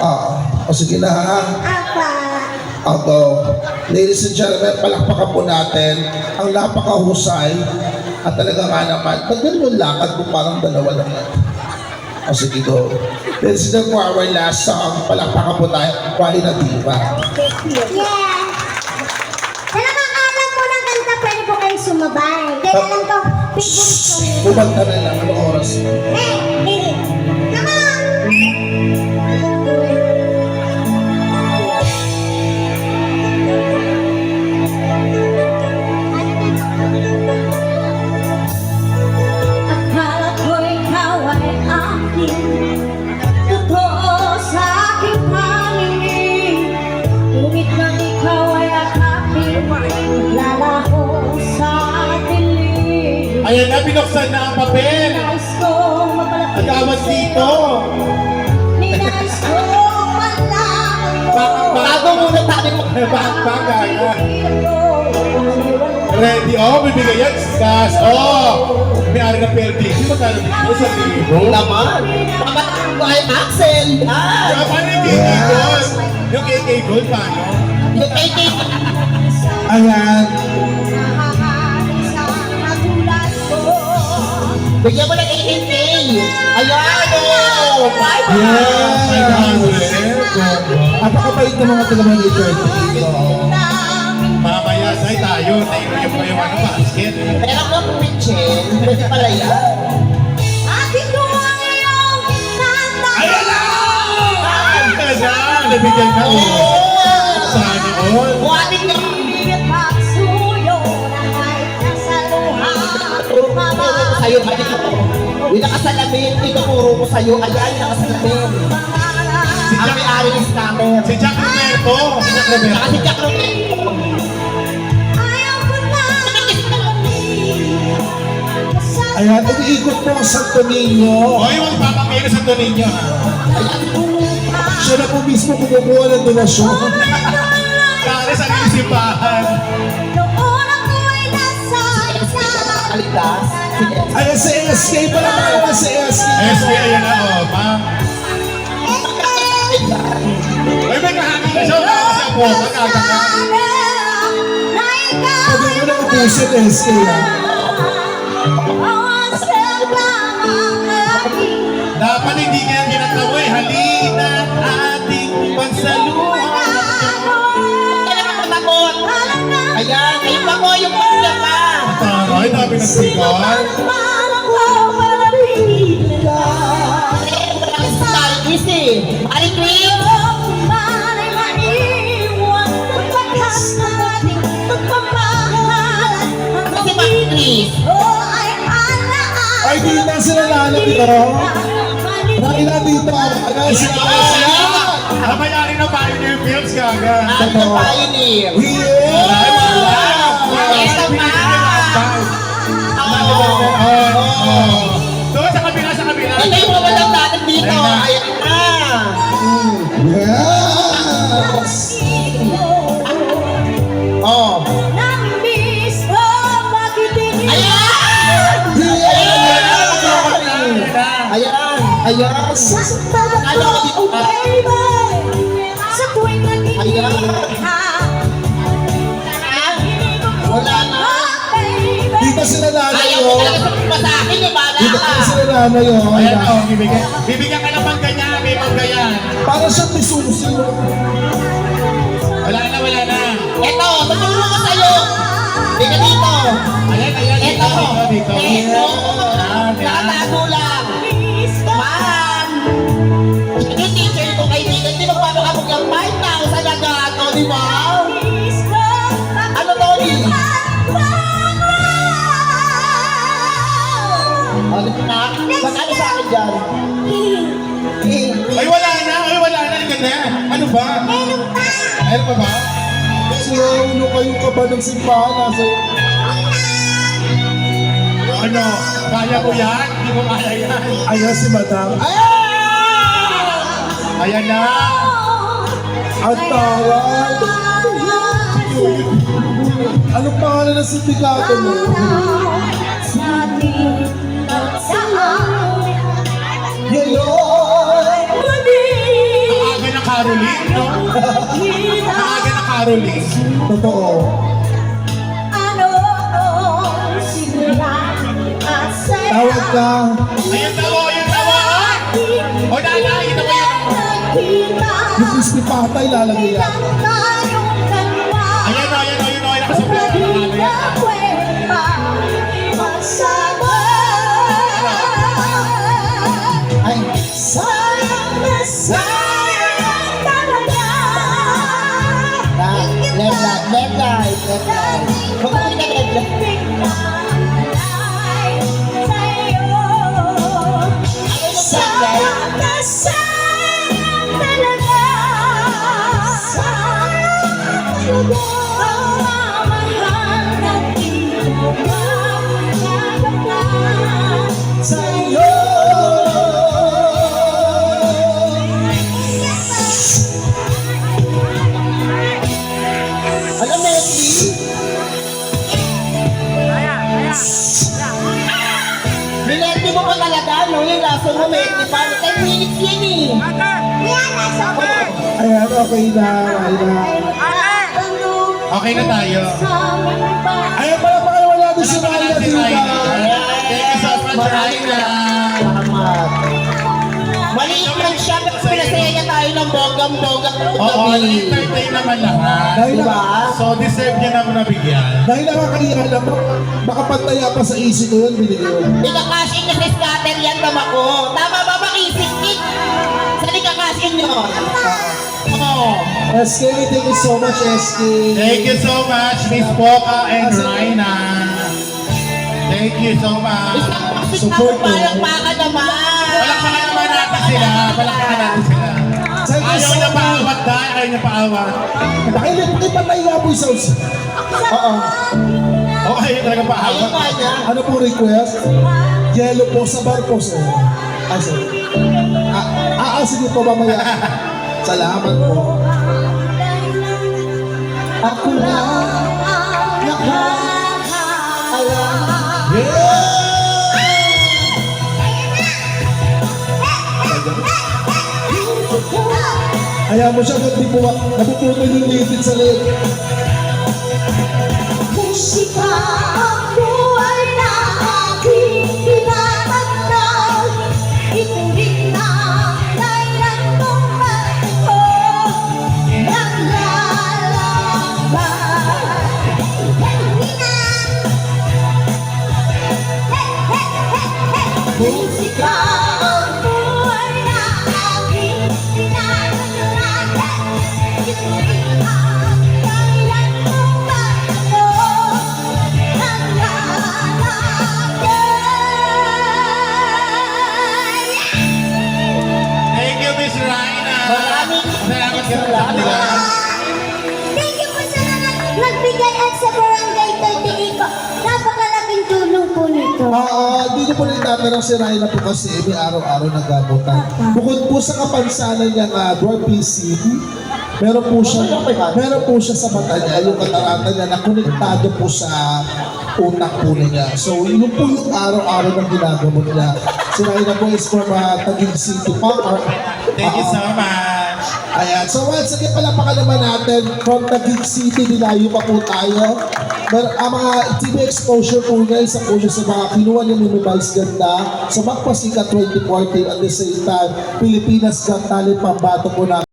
O sige na ha. Apa. Ako, ladies and gentlemen, palakpakan po natin ang napakahusay at talaga nga naman, pag ganun yung lakad mo parang dalawa lang yan. O sige go. This is for our last song. Palakpakan po tayo. Wali na diva. Yeah. Sa nakakaalam po ng kanta, pwede po kayong sumabay. Kaya alam ko, favorite ko. Bumagta na lang. Anong oras? Come on! Akala ko ikaw ay aking totoo sa aking paningin. Ngunit nang ikaw ay akapin, lalaho sa dilim. Ayan na, binuksan na ang papel. Nais ko mapalapit Agawad dito. Ninais ko malaman mo. Bago muna tayo. Bakbaga. Ready? Oh, bibigay yan. Gas. Oh. May-ari ng PLDC. Magkano dito? Sa libo. Naman. Pamatang ko ay Axel. Saka paano yung KK Gold? Yung KK Gold, paano? Yung KK. Ayan. Bigyan mo ng 18K. Ayan o. 500. Napakabait ng mga taga-manager. Mamaya say tayo. Tayo pa yung ano basket. Pero kung pitchin, pwede pala yan. Ating duwang iyong kanta. Ayan na! Ayan! Nabigyan na oh. Sana all. Buhatin ka. Pagsuyo na kahit nasa luha. Puro ko sa'yo. Yung nakasalamin, ituturo ko sa'yo. Ayan, yung nakasalamin. Ang may-ari ng scammer. Si Jack Roberto. Si Jack Roberto. Saka si Jack Roberto. Ayaw ko na. Ayan, umiikot po ang Santo Niño. Hoy, huwag papakain sa to ninyo ha. Siya na po mismo kumukuha ng donasyon. Kare sa simbahan. Noon ako'y nasa Kaligtas. Ayan sa SK pala naman sa SK. SK, ayan na oh. Ma'am. Ay, may kahangin na siya. Wala kasi ako. Magkakaka. Sabi mo na upusin SK ha. Dapat hindi kaya ginatawa eh. Halina ating pagsaluhan. Ayan, ayun pa mo yung pagka pa. Taray, dami ng sigaw. Easy. Ali Queen. Si Patrice. Ay, di na sila lalo dito. Nakila dito. Ayan sila. Ang mayari na Pioneer Films gaga. Ano pioneer? Yeah! Ay, wala. Ito pa. Doon sa kabila, sa kabila. Ito yung mawalang natin dito. Ayan na. Yes! Oh. Ayan! Ayan! Ano ka dito ka? Sa tuwing Ayan! Wala na! Dito sila lalo Ayaw yun. mo talaga sa sa akin eh, bala Dito ka! sila lalo yun. Ayan o, bibigyan. Bibigyan ka ng pangganyan, may pangganyan. Para siyang may susi. Wala na, wala na. Ito, tutulong ko sa'yo! Hindi ka dito! Ayan, ayan, Ito! dito. Ito! Ayan. Nakatago lang! Ma'am! Yung teacher ko kaibigan, di magpapakabog yung 5,000 agad, o di ba? Ano, Tony? O, di ba? Magkano sa akin dyan? Ay, wala na, ay, wala na. Ika na. Ano ba? Meron pa ba? Sila ulo kayong kaba ng simbahan. Nasa Ano? Kaya ko yan? Hindi mo kaya yan. ayan si Madam. Ay! Ayan na. Ang tawag. Anong pangalan ng sindikato mo? Ngayon! Ang aga ng Naaga na Caroling. Totoo. Ano simula at saya. Tawag ka. Ayun tawa, ayun tawa. O dala, yun naman yun. Yung crispy patay lalagay yan. Ayan o, ayan o, yun o. Nakasupply ako ng ano yan. Ay, left right. Magpapit ka left right. Sa'yo. Alam mo, Minenti mo pa talaga, no? Yung laso mo, Meti, paano 10 minutes yan eh. Ayan, okay na, Okay na tayo. Ayan pala pangalawa natin si Ryan Si Diva. Raina. Thank you so much, Raina. Salamat. Maliit lang siya, pero pinasaya niya tayo ng bonggang-bonggang Oo, entertain naman lahat. Dahil Diba? So, deserve niya naman nabigyan. Dahil nakakaiya na, baka pantaya pa sa easy ko yun, binigyan. Ikakash in na sa scatter yan, tama ko. Tama ba makisip? Saan ikakash in nyo? Oo. SK, thank you so much, SK. Thank you so much, Miss Poca and Raina. Thank you so much. Isang paksit na Support kung parang maka naman. Palakpakan naman natin sila. Palakpakan natin sila. Thank you Ayaw so niya much. paawat dahil ayaw niya paawat. Dahil hindi pantaya po yung sauce. Oo. Oo, ayaw talaga Ayun paawat. nga niya. Ano po request? Yellow po sa bar po, sir. Ah, sorry. Sige po, mamaya. Salamat po. Ako na Ayaw mo siya, di po, napuputol yung lipid sa leg. Musika ang buhay na aking pinatagdag. Ito rin ang dahilan kung bakit ko naglalaban. Musika ang buhay na aking pinatagdag. Ito rin ang dahilan kung bakit ko Thank you, Miss Raina. Maraming Salamat ka sa kanila. Thank you po sa mga nagbigay at sa Barangay 38 po. Napakalaking tulong po nito. Dito po rin tatanong si Raina po kasi may araw-araw nagabutan. Bukod po sa kapansanan niya na dwarf PCD, meron po siya sa mata niya, yung katarata niya na konektado po sa utak po niya. So, yun po yung araw-araw na ginagamot niya. Si Raina po is from Taguig City Park. Thank you so much. Ayan. So once again, palapakan naman natin from Taguig City, dinayo pa po tayo. Ang mga TV exposure po niya, isa po siya sa mga kinuha ni Mimi Vice Ganda sa Magpasika 2014 at the same time, Pilipinas Got Talent Pambato po natin.